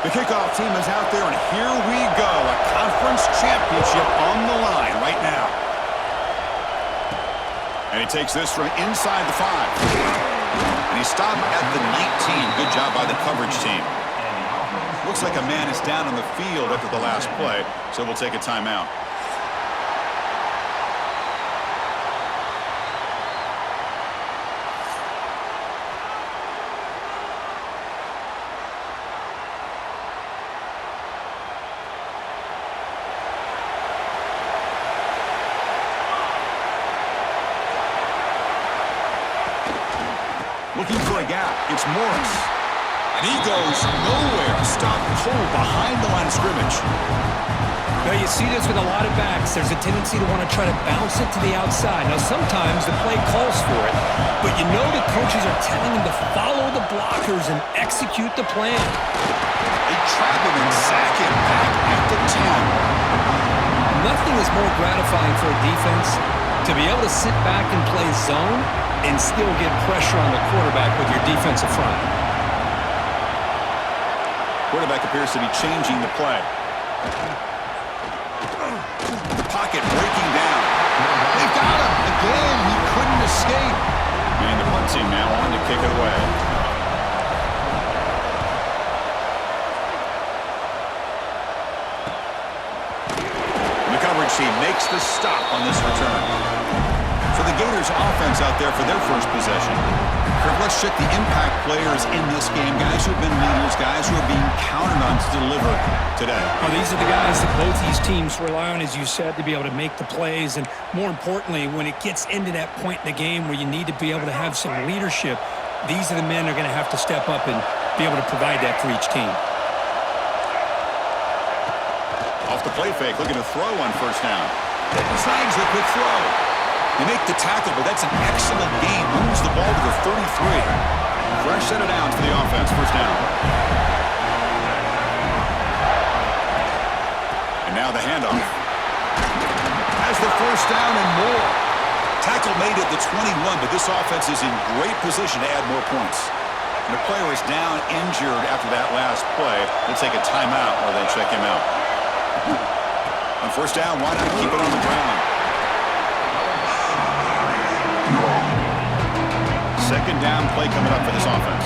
The kickoff team is out there, and here we go. A conference championship on the line right now. And he takes this from inside the 5. And he stopped at the 19. Good job by the coverage team. Looks like a man is down on the field after the last play, so we'll take a timeout. Looking for a gap. It's Morris. And he goes nowhere. Stop cold behind the line of scrimmage. Now you see this with a lot of backs. There's a tendency to want to try to bounce it to the outside. Now sometimes the play calls for it, but you know the coaches are telling him to follow the blockers and execute the plan. They trap him and sack him back at the 10. Nothing is more gratifying for a defense to be able to sit back and play zone and still get pressure on the quarterback with your defensive front. Quarterback appears to be changing the play. The pocket breaking down. They've got him. Again, he couldn't escape. And the punt team now on to kick it away. And the coverage team makes the stop on this return. So the Gators offense out there for their first possession. Kurt, let's check the impact players in this game. Guys who have been leaders, guys who are being counted on to deliver today. Well, these are the guys that both these teams rely on, as you said, to be able to make the plays. And more importantly, when it gets into that point in the game where you need to be able to have some leadership, these are the men that are going to have to step up and be able to provide that for each team. Off the play fake, looking to throw on first down. Snags the quick throw. They make the tackle, but that's an excellent gain. Moves the ball to the 33. Fresh set of downs for the offense. First down. And now the handoff. Has the first down and more. Tackle made at the 21, but this offense is in great position to add more points. And the player is down injured after that last play. They'll take a timeout while they check him out. On first down, why not keep it on the ground? Second down play coming up for this offense.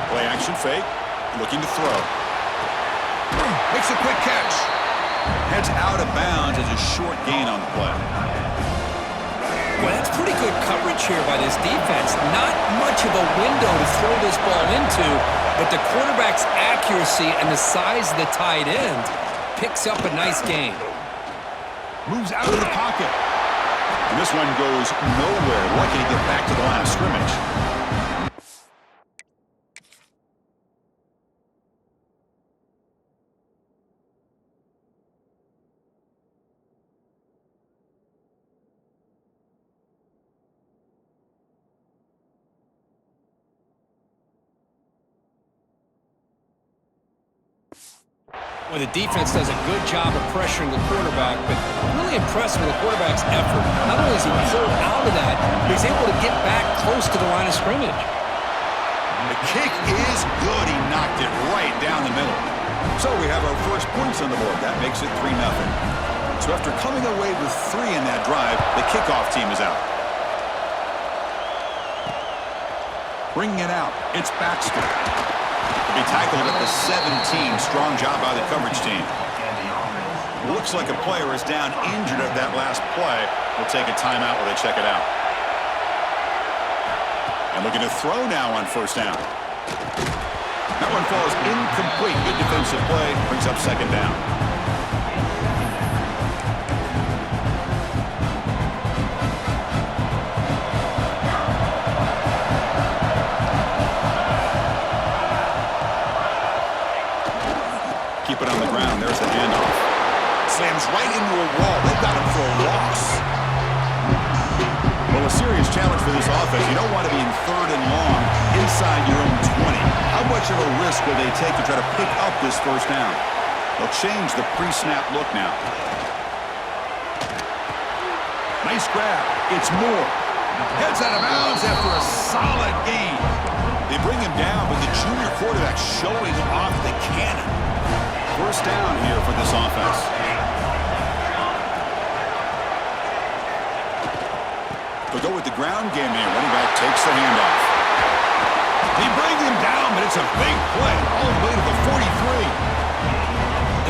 Play action fake. Looking to throw. Makes a quick catch. Heads out of bounds as a short gain on the play. Well, that's pretty good coverage here by this defense. Not much of a window to throw this ball into, but the quarterback's accuracy and the size of the tight end picks up a nice gain. Moves out of the pocket. And this one goes nowhere. Lucky to get back to the line of scrimmage. Well, the defense does a good job of pressuring the quarterback, but really impressed with the quarterback's effort. Not only is he pulled out of that, but he's able to get back close to the line of scrimmage. The kick is good. He knocked it right down the middle. So we have our first points on the board. That makes it 3-0. So after coming away with 3 in that drive, the kickoff team is out. Bringing it out, it's Baxter. He tackled at the 17. Strong job by the coverage team. Looks like a player is down injured at that last play. We'll take a timeout while they check it out. And looking to throw now on first down. That one falls incomplete. Good defensive play. Brings up second down. Keep it on the ground. There's the handoff. Slams right into a wall. They've got him for a loss. Well, a serious challenge for this offense. You don't want to be in 3rd and long inside your own 20. How much of a risk will they take to try to pick up this first down? They'll change the pre-snap look now. Nice grab. It's Moore. Heads out of bounds after a solid gain. They bring him down, but the junior quarterback showing off the cannon. First down here for this offense. They'll go with the ground game here. Running back takes the handoff. They bring him down, but it's a big play all the way to the 43.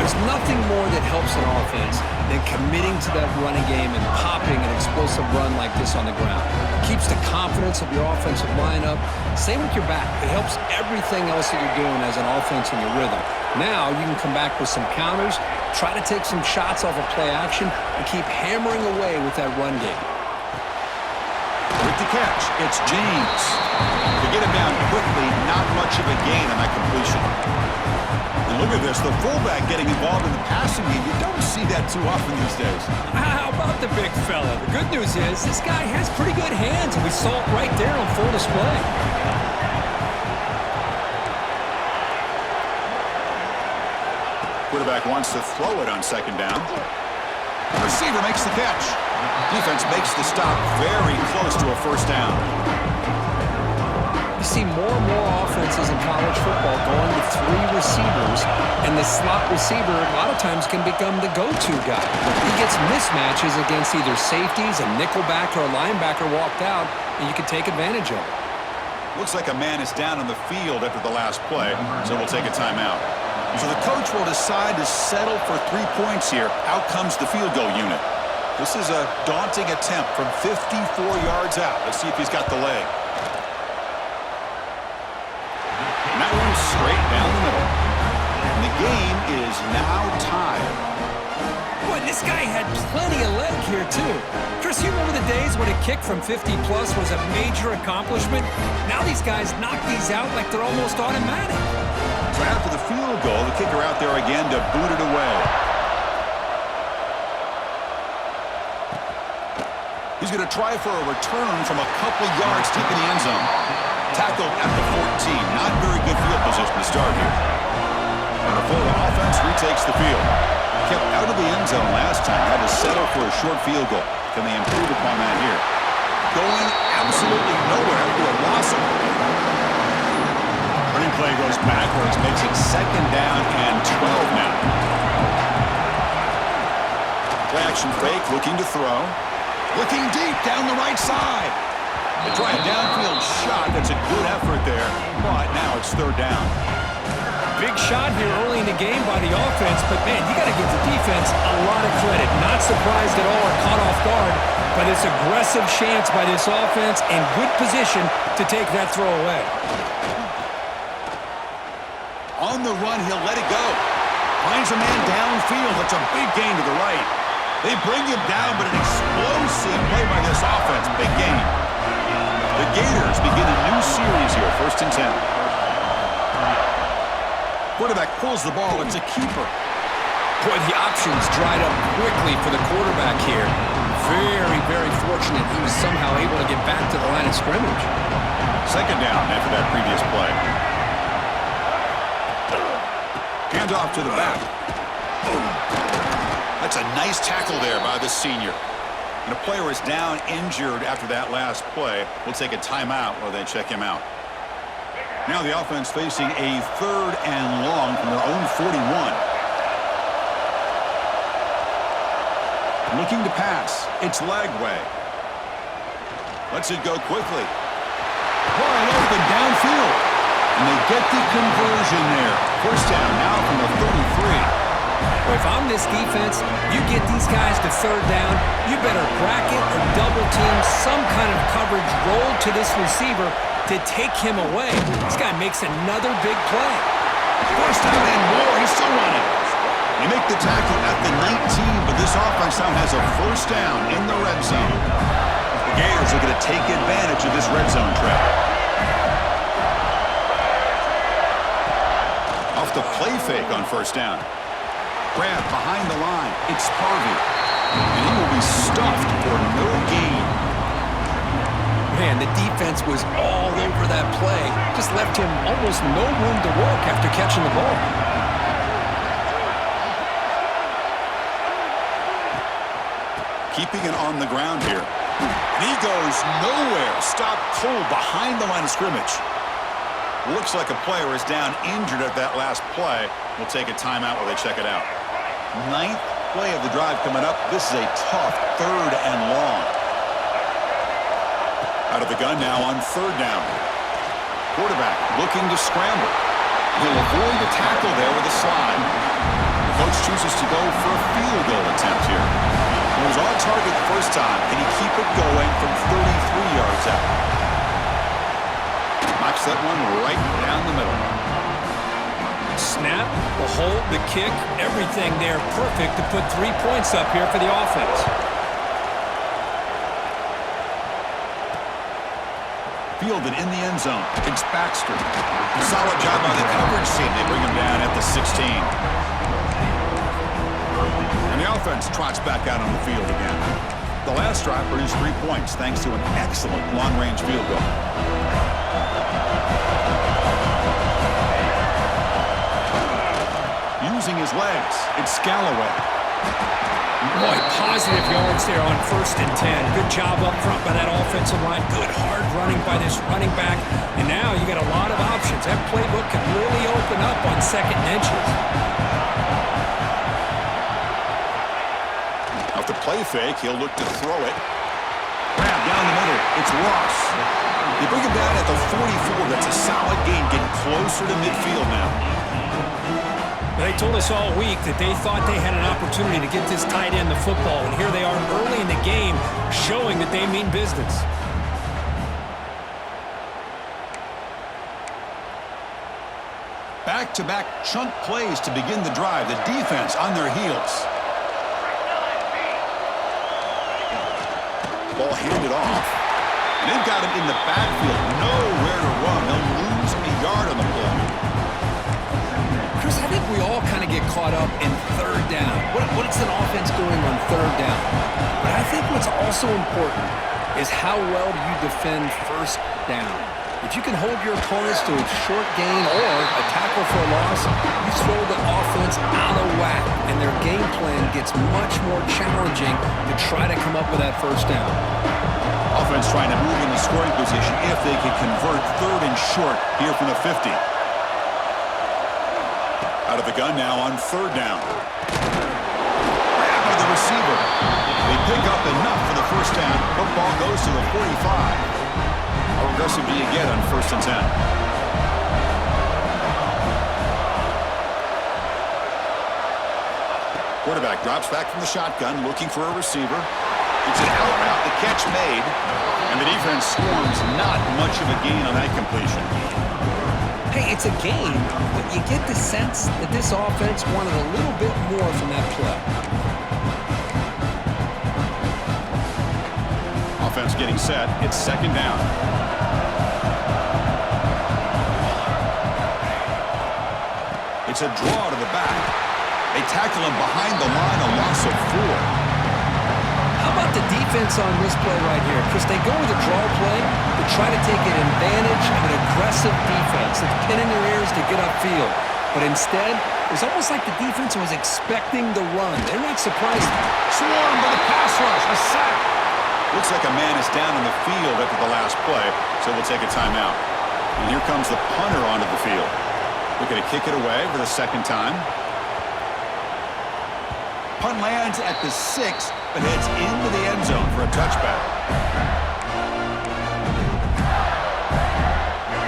There's nothing more that helps an offense than committing to that running game and popping an explosive run like this on the ground. Keeps the confidence of your offensive lineup. Same with your back. It helps everything else that you're doing as an offense in your rhythm. Now you can come back with some counters, try to take some shots off of play action, and keep hammering away with that run game. With the catch, it's James. To get him down quickly, not much of a gain on that completion. And look at this, the fullback getting involved in the passing game. You don't see that too often these days. How about the big fella? The good news is this guy has pretty good hands, and we saw it right there on full display. Quarterback wants to throw it on second down. Receiver makes the catch. Defense makes the stop very close to a first down. You see more and more offenses in college football going to 3 receivers, and the slot receiver a lot of times can become the go-to guy. He gets mismatches against either safeties, a nickelback, or a linebacker walked out, and you can take advantage of it. Looks like a man is down on the field after the last play, so we'll take a timeout. So the coach will decide to settle for 3 points here. Out comes the field goal unit. This is a daunting attempt from 54 yards out. Let's see if he's got the leg. And that one's straight down the middle. And the game is now tied. Boy, this guy had plenty of leg here, too. Chris, you remember the days when a kick from 50-plus was a major accomplishment? Now these guys knock these out like they're almost automatic. So after the field goal, the kicker out there again to boot it away. He's going to try for a return from a couple yards deep in the end zone. Tackled at the 14. Not very good field position to start here. And the Florida offense retakes the field. Kept out of the end zone last time. Had to settle for a short field goal. Can they improve upon that here? Going absolutely nowhere to a loss. Running play goes backwards. Makes it second down and 12 now. Play action fake. Looking to throw. Looking deep down the right side. They try a downfield shot. That's a good effort there, but now it's third down. Big shot here early in the game by the offense, but, man, you got to give the defense a lot of credit. Not surprised at all or caught off guard by this aggressive chance by this offense and good position to take that throw away. On the run, he'll let it go. Finds a man downfield. That's a big gain to the right. They bring him down, but an explosive play by this offense. Big game. The Gators begin a new series here, 1st and 10. Quarterback pulls the ball. It's a keeper. Boy, the options dried up quickly for the quarterback here. Very, very fortunate he was somehow able to get back to the line of scrimmage. Second down after that previous play. Hand off to the back. That's a nice tackle there by the senior. And a player is down injured after that last play. We'll take a timeout while they check him out. Now the offense facing a 3rd and long from their own 41. Looking to pass. It's Lagway. Lets it go quickly. Wide open downfield. And they get the conversion there. First down now from the 33. If I'm this defense, you get these guys to third down, you better bracket or double team some kind of coverage roll to this receiver to take him away. This guy makes another big play. First down and more. He's still running. They make the tackle at the 19, but this offense now has a first down in the red zone. The Gators are going to take advantage of this red zone trap. Off the play fake on first down. Grab behind the line. It's Harvey. And he will be stuffed for no gain. Man, the defense was all over that play. Just left him almost no room to work after catching the ball. Keeping it on the ground here. And he goes nowhere. Stopped cold behind the line of scrimmage. Looks like a player is down injured at that last play. We'll take a timeout while they check it out. Ninth play of the drive coming up. This is a tough 3rd and long. Out of the gun now on 3rd down. Quarterback looking to scramble. He'll avoid the tackle there with a slide. The coach chooses to go for a field goal attempt here. He was on target the first time. Can he keep it going from 33 yards out? Knocks that one right down the middle. Snap, the hold, the kick, everything there perfect to put 3 points up here for the offense. Fielded in the end zone. It's Baxter. Solid job by the coverage team. They bring him down at the 16. And the offense trots back out on the field again. The last drive produced 3 points thanks to an excellent long-range field goal. Using his legs, it's Scalloway. Boy, positive yards there on 1st and 10. Good job up front by that offensive line. Good hard running by this running back. And now you got a lot of options. That playbook can really open up on 2nd and inches. Off the play fake, he'll look to throw it. Grab down the middle. It's Ross. They bring him down at the 44. That's a solid gain, getting closer to midfield now. They told us all week that they thought they had an opportunity to get this tight end the football, and here they are early in the game showing that they mean business. Back-to-back chunk plays to begin the drive. The defense on their heels. Ball handed off. And they've got him in the backfield. Nowhere to run. They'll lose a yard on the play. Chris, I think we all kind of get caught up in 3rd down. What's an offense doing on 3rd down? But I think what's also important is how well do you defend 1st down. If you can hold your opponents to a short gain or a tackle for a loss, you throw the offense out of whack, and their game plan gets much more challenging to try to come up with that 1st down. Offense trying to move in the scoring position if they can convert 3rd and short here from the 50. Out of the gun now on 3rd down. Grab by the receiver. They pick up enough for the 1st down. Football goes to the 45. How aggressive do you get on 1st and 10? Quarterback drops back from the shotgun, looking for a receiver. It's an out route, the catch made, and the defense swarms. Not much of a gain on that completion. Hey, it's a game, but you get the sense that this offense wanted a little bit more from that play. Offense getting set. It's 2nd down. It's a draw to the back. They tackle him behind the line, a loss of 4. How about the defense on this play right here? Because they go with a draw play to try to take an advantage of an aggressive defense that's pinning their ears to get upfield. But instead, it was almost like the defense was expecting the run. They're not surprised. Swarmed by the pass rush. A sack. Looks like a man is down on the field after the last play, so we'll take a timeout. And here comes the punter onto the field. Looking to kick it away for the 2nd time. Punt lands at the 6, but heads into the end zone for a touchback.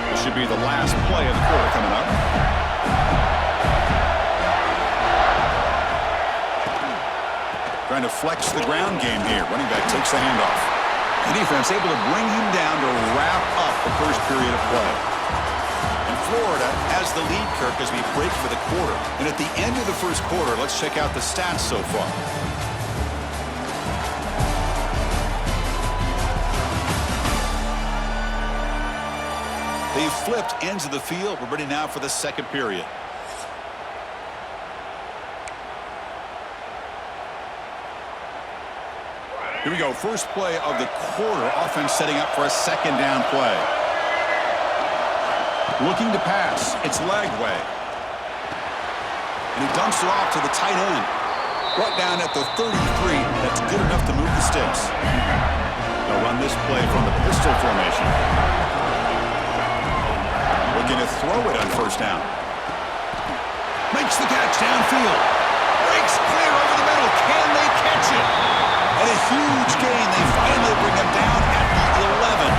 This should be the last play of the quarter coming up. Trying to flex the ground game here. Running back takes the handoff. The defense able to bring him down to wrap up the first period of play. And Florida has the lead, Kirk, as we break for the quarter. And at the end of the first quarter, let's check out the stats so far. They've flipped ends of the field. We're ready now for the 2nd period. Here we go. First play of the quarter. Offense setting up for a 2nd down play. Looking to pass. It's Lagway. And he dumps it off to the tight end. Brought down at the 33. That's good enough to move the sticks. They'll run this play from the pistol formation. Looking to throw it on first down. Makes the catch downfield. Breaks clear over the middle. Can they catch it? And a huge gain. They finally bring him down at the 11.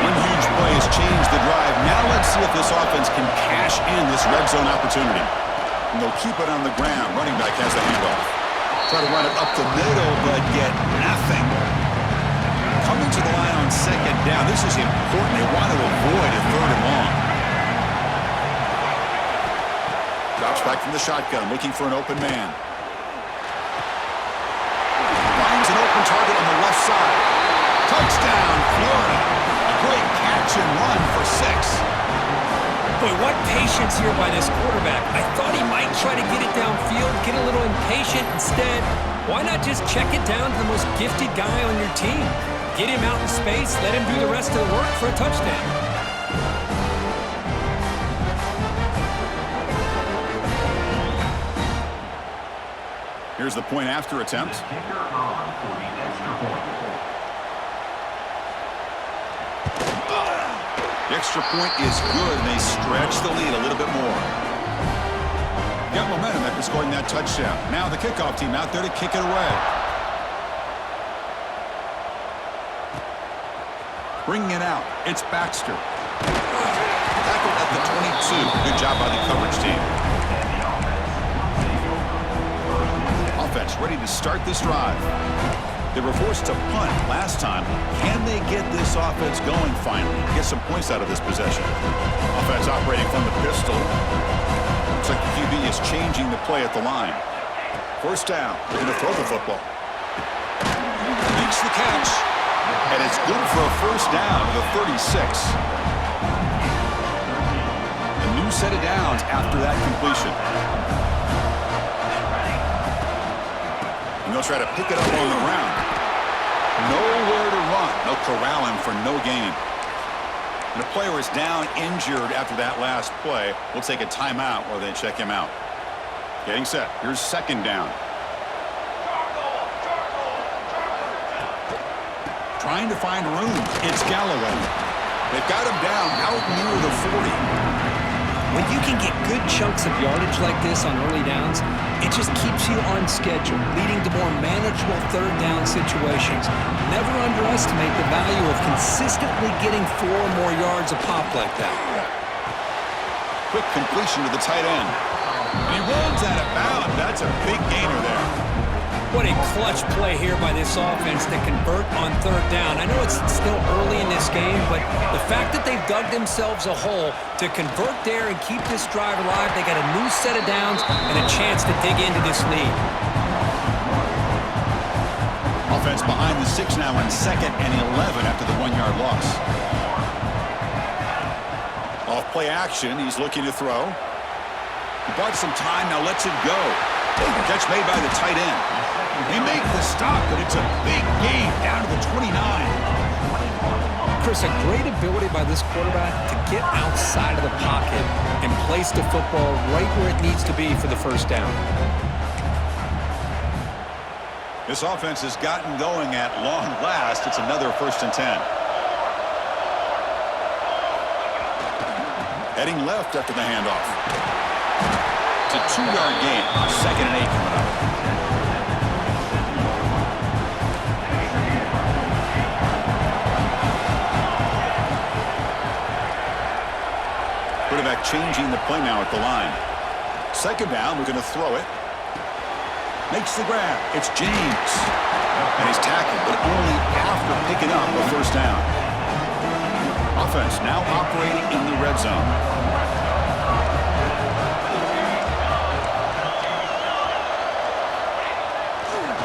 One huge play has changed the drive. Now let's see if this offense can cash in this red zone opportunity. And they'll keep it on the ground. Running back has the handoff. Try to run it up the middle, but get nothing. Coming to the line on second down. This is important. They want to avoid a third and long. Drops back from the shotgun, looking for an open man. Finds an open target on the left side. Touchdown, Florida. A great catch and run for 6. Boy, what patience here by this quarterback. I thought he might try to get it downfield, get a little impatient. Instead, why not just check it down to the most gifted guy on your team? Get him out in space, let him do the rest of the work for a touchdown. Here's the point after attempt. The extra point is good, and they stretch the lead a little bit more. Got momentum after scoring that touchdown. Now the kickoff team out there to kick it away. Bringing it out, it's Baxter. Tackled at the 22. Good job by the coverage team. Offense ready to start this drive. They were forced to punt last time. Can they get this offense going finally? Get some points out of this possession. Offense operating from the pistol. Looks like the QB is changing the play at the line. First down. They're going to throw the football. Makes the catch. And it's good for a first down to the 36. A new set of downs after that completion. And they'll try to pick it up on the ground. Nowhere to run. They'll corral him for no gain. And the player is down injured after that last play. We'll take a timeout while they check him out. Getting set. Here's second down. Trying to find room. It's Galloway. They've got him down out near the 40. When you can get good chunks of yardage like this on early downs, it just keeps you on schedule, leading to more manageable third down situations. Never underestimate the value of consistently getting 4 or more yards a pop like that. Quick completion to the tight end. And he runs out of bounds. That's a big gainer there. What a clutch play here by this offense to convert on third down. I know it's still early in this game, but the fact that they've dug themselves a hole to convert there and keep this drive alive, they got a new set of downs and a chance to dig into this lead. Offense behind the 6 now on second and 11 after the 1-yard loss. Off play action, he's looking to throw. He bought some time, now lets it go. Catch made by the tight end. They make the stop, but it's a big gain down to the 29. Chris, a great ability by this quarterback to get outside of the pocket and place the football right where it needs to be for the first down. This offense has gotten going at long last. It's another 1st and 10. Heading left after the handoff. It's a 2-yard gain. 2nd and 8 coming up. Quarterback changing the play now at the line. Second down, we're going to throw it. Makes the grab. It's James. And he's tackled, but only after picking up a first down. Offense now operating in the red zone.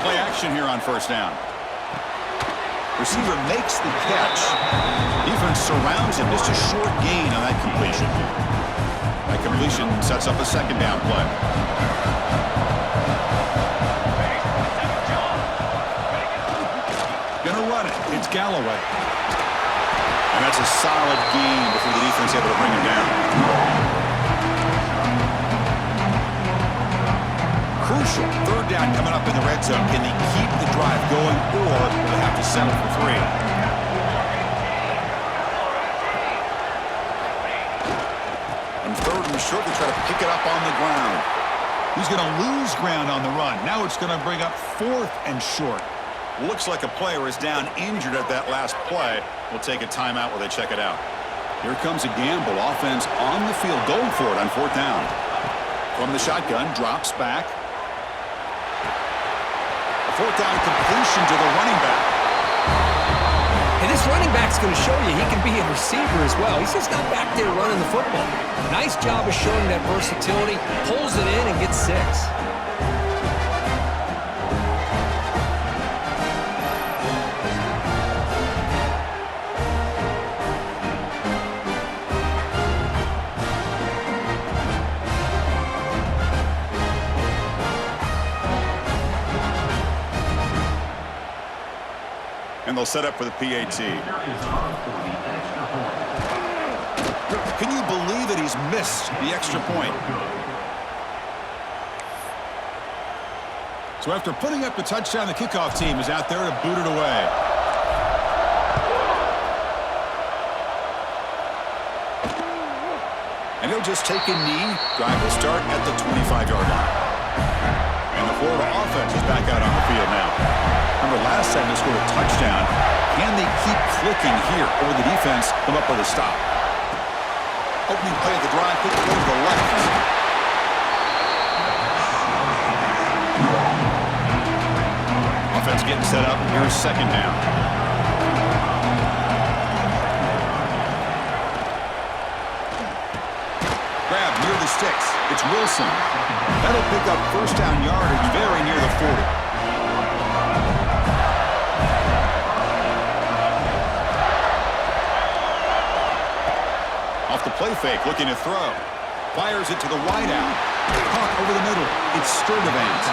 Play action here on first down. Receiver makes the catch. Defense surrounds him. Just a short gain on that completion. That completion sets up a second down play. Gonna run it. It's Galloway. And that's a solid gain before the defense able to bring him down. Crucial. Third down coming up in the red zone. Can they keep the drive going, or will they have to settle for 3? sure if they try to pick it up on the ground. He's going to lose ground on the run. Now it's going to bring up 4th and short. Looks like a player is down injured at that last play. We'll take a timeout while they check it out. Here comes a gamble. Offense on the field, going for it on 4th down. From the shotgun, drops back. A 4th down completion to the running back. And this running back's going to show you he can be a receiver as well. He's just not back there running the football. Nice job of showing that versatility. Pulls it in and gets 6. And they'll set up for the PAT. Can you believe it? He's missed the extra point. So after putting up the touchdown, the kickoff team is out there to boot it away. And he'll just take a knee. Drive will start at the 25-yard line. And the Florida offense is back out on the field now. Remember, last time they scored a touchdown. Can they keep clicking here, or will the defense come up with a stop? Opening play of the drive, quick throw to the left. Offense getting set up. Here's 2nd down. Grab near the sticks. It's Wilson. That'll pick up 1st down yardage very near the 40. Off the play fake, looking to throw. Fires it to the wideout. Caught over the middle. It's Sturdivant.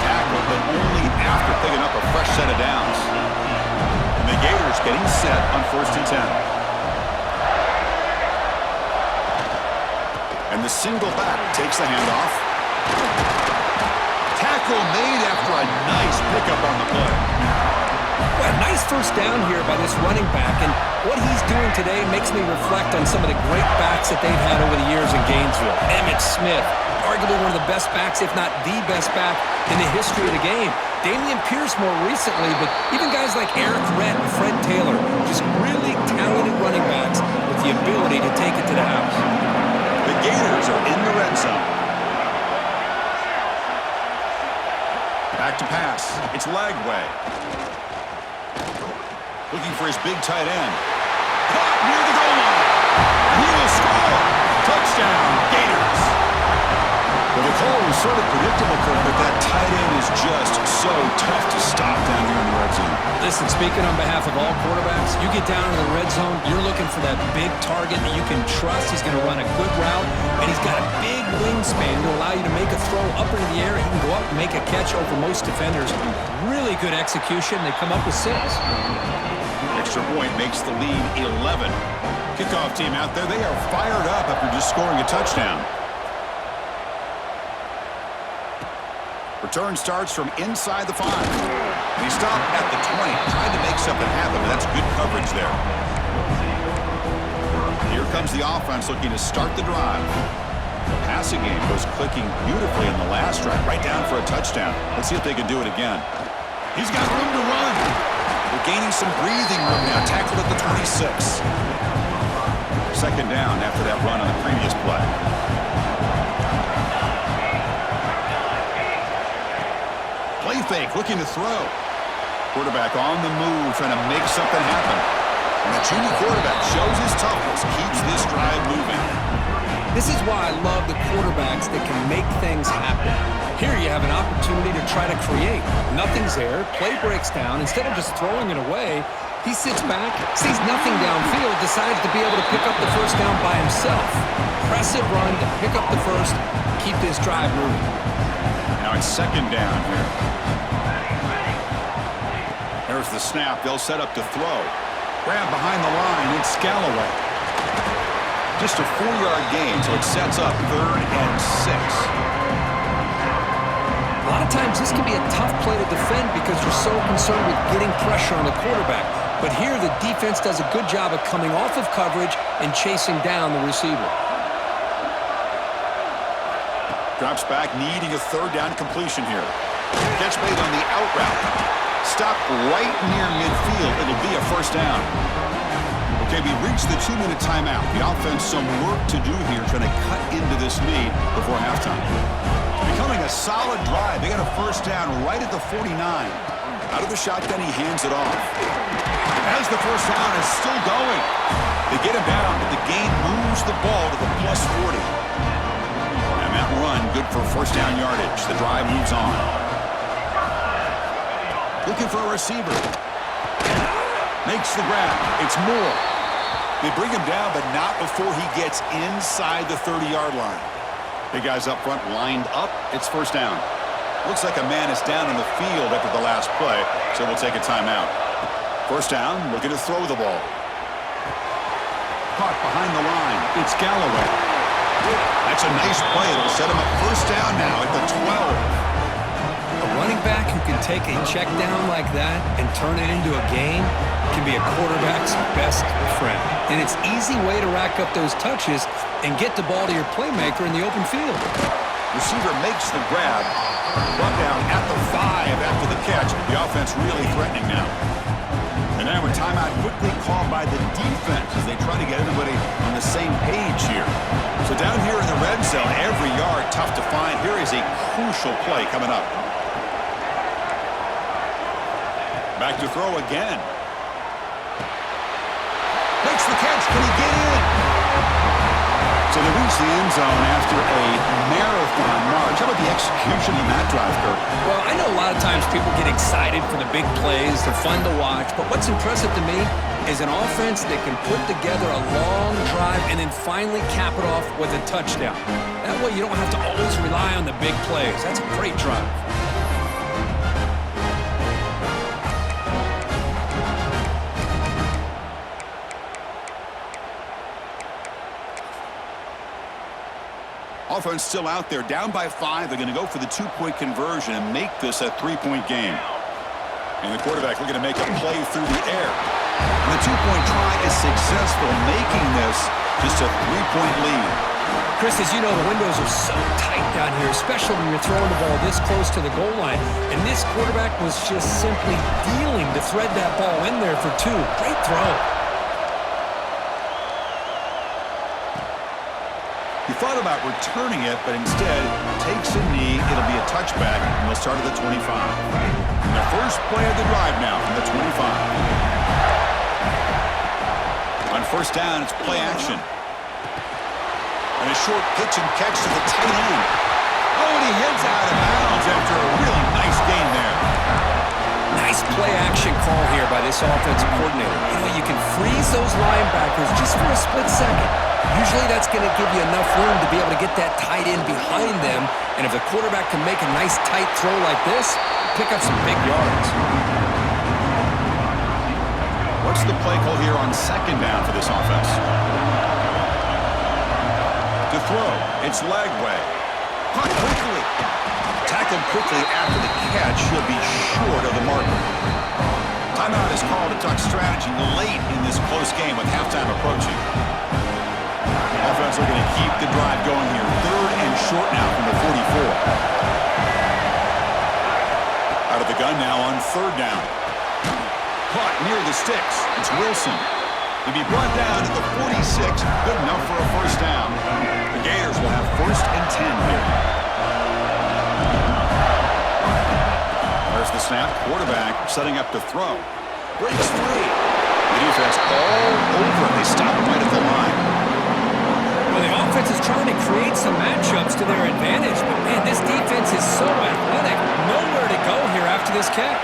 Tackle, but only after picking up a fresh set of downs. And the Gators getting set on 1st and 10. And the single back takes the handoff. Tackle made after a nice pickup on the play. Well, nice 1st down here by this running back, and what he's doing today makes me reflect on some of the great backs that they've had over the years in Gainesville. Emmitt Smith, arguably one of the best backs, if not the best back in the history of the game. Damian Pierce more recently, but even guys like Eric Redd and Fred Taylor, just really talented running backs with the ability to take it to the house. The Gators are in the red zone. Back to pass. It's Lagway. Looking for his big tight end. Caught near the goal line. And he will score. Touchdown, Gators. Well, the call was sort of predictable, Kurt, but that tight end is just so tough to stop down here in the red zone. Listen, speaking on behalf of all quarterbacks, you get down to the red zone, you're looking for that big target that you can trust. He's going to run a good route, and he's got a big wingspan to allow you to make a throw up into the air. He can go up and make a catch over most defenders. Really good execution. They come up with 6. Extra point makes the lead 11. Kickoff team out there, they are fired up after just scoring a touchdown. Return starts from inside the 5. He stopped at the 20, tried to make something happen, but that's good coverage there. Here comes the offense looking to start the drive. The passing game was clicking beautifully in the last drive, right down for a touchdown. Let's see if they can do it again. He's got room to run. They're gaining some breathing room now. Tackled at the 26. 2nd down after that run on the previous play. Play fake, looking to throw. Quarterback on the move, trying to make something happen. And the junior quarterback shows his toughness, keeps this drive moving. This is why I love the quarterbacks that can make things happen. Here you have an opportunity to try to create. Nothing's there, play breaks down. Instead of just throwing it away, he sits back, sees nothing downfield, decides to be able to pick up the 1st down by himself. Impressive run to pick up the 1st, keep this drive moving. Now it's 2nd down here. There's the snap. They'll set up to throw. Grab behind the line. It's Scalloway. Just a 4-yard gain, so it sets up 3rd and 6. A lot of times this can be a tough play to defend because you're so concerned with getting pressure on the quarterback. But here the defense does a good job of coming off of coverage and chasing down the receiver. Drops back, needing a third down completion here. Catch made on the out route. Stop right near midfield. It'll be a first down. Okay, we reached the 2-minute timeout. The offense some work to do here, trying to cut into this lead before halftime. Becoming a solid drive. They got a first down right at the 49. Out of the shotgun, he hands it off. As the first down is still going. They get him down, but the gain moves the ball to the plus 40. And that run, good for first down yardage. The drive moves on. Looking for a receiver. Makes the grab. It's Moore. They bring him down, but not before he gets inside the 30-yard line. Big guys up front lined up. It's first down. Looks like a man is down in the field after the last play, so we'll take a timeout. First down, looking to throw the ball. Caught behind the line. It's Galloway. That's a nice play. It'll set him up first down now at the 12. A running back who can take a check down like that and turn it into a gain can be a quarterback's best friend. And it's an easy way to rack up those touches and get the ball to your playmaker in the open field. Receiver makes the grab. Brought down at the 5 after the catch. The offense really threatening now. And now a timeout quickly called by the defense as they try to get everybody on the same page here. So down here in the red zone, every yard tough to find. Here is a crucial play coming up. Back to throw again. Makes the catch. Can he get in? So they reach the end zone after a marathon march. How about the execution in that drive, Kirk? Well, I know a lot of times people get excited for the big plays. They're fun to watch. But what's impressive to me is an offense that can put together a long drive and then finally cap it off with a touchdown. That way you don't have to always rely on the big plays. That's a great drive. Offense still out there, down by 5. They're going to go for the 2-point conversion and make this a 3-point game. And the quarterback looking to make a play through the air. And the 2-point try is successful, making this just a 3-point lead. Chris, as you know, the windows are so tight down here, especially when you're throwing the ball this close to the goal line. And this quarterback was just simply dealing to thread that ball in there for 2. Great throw. He thought about returning it, but instead takes a knee. It'll be a touchback, and they'll start at the 25. And the first play of the drive now from the 25. On first down, it's play action. And a short pitch and catch to the tight end. Oh, and he heads out of bounds after a really nice gain there. Nice play action call here by this offensive coordinator. You know, you can freeze those linebackers just for a split second. Usually that's going to give you enough room to be able to get that tight end behind them. And if the quarterback can make a nice tight throw like this, pick up some big yards. What's the play call here on second down for this offense? To throw, it's Lagway. Caught quickly. Tackled quickly after the catch. He'll be short of the marker. Timeout is called to talk strategy late in this close game with halftime approaching. Offense looking to keep the drive going here. 3rd and short now from the 44. Out of the gun now on 3rd down. Caught near the sticks. It's Wilson. He'll be brought down to the 46. Good enough for a first down. The Gators will have 1st and 10 here. There's the snap. Quarterback setting up to throw. Breaks free. The defense all over him. They stop him right at the line. Well, the offense is trying to create some matchups to their advantage, but man, this defense is so athletic. Nowhere to go here after this catch.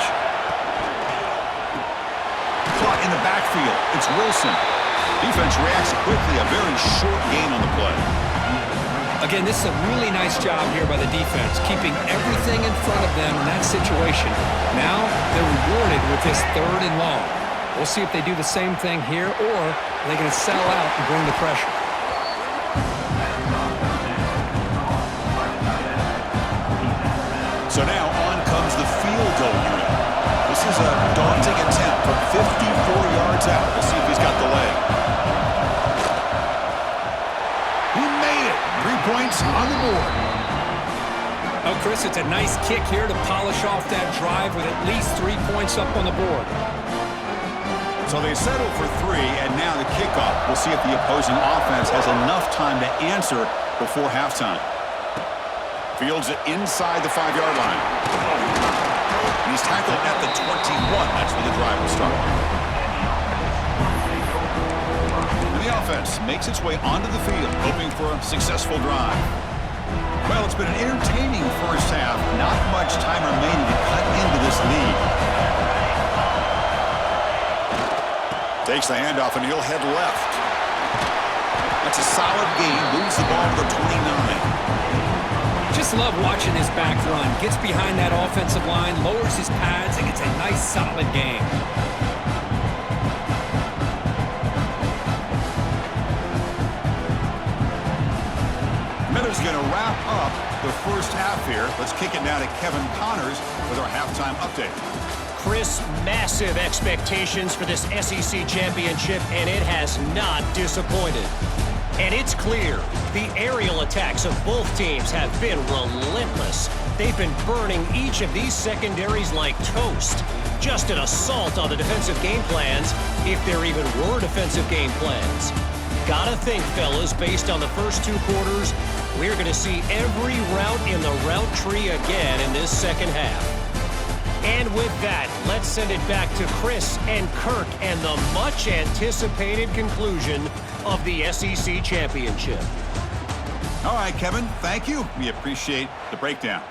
Caught in the backfield. It's Wilson. Defense reacts quickly. A very short gain on the play. Again, this is a really nice job here by the defense, keeping everything in front of them in that situation. Now they're rewarded with this 3rd and long. We'll see if they do the same thing here, or are they going to sell out and bring the pressure. So now on comes the field goal unit. This is a daunting attempt from 54 yards out. We'll see if he's got the leg. He made it. 3 points on the board. Oh, Chris, it's a nice kick here to polish off that drive with at least 3 points up on the board. So they settle for 3, and now the kickoff. We'll see if the opposing offense has enough time to answer before halftime. Fields it inside the 5-yard line. And he's tackled at the 21. That's where the drive will start. And the offense makes its way onto the field, hoping for a successful drive. Well, it's been an entertaining first half. Not much time remaining to cut into this lead. Takes the handoff, and he'll head left. That's a solid gain. Moves the ball to the 29. Just love watching this back run. Gets behind that offensive line, lowers his pads, and gets a nice, solid gain. Miller's going to wrap up the first half here. Let's kick it now to Kevin Connors with our halftime update. Chris, massive expectations for this SEC championship, and it has not disappointed. And it's clear, the aerial attacks of both teams have been relentless. They've been burning each of these secondaries like toast. Just an assault on the defensive game plans, if there even were defensive game plans. Gotta think, fellas, based on the first 2 quarters, we're going to see every route in the route tree again in this second half. And with that, let's send it back to Chris and Kirk and the much-anticipated conclusion of the SEC championship. All right, Kevin, thank you. We appreciate the breakdown.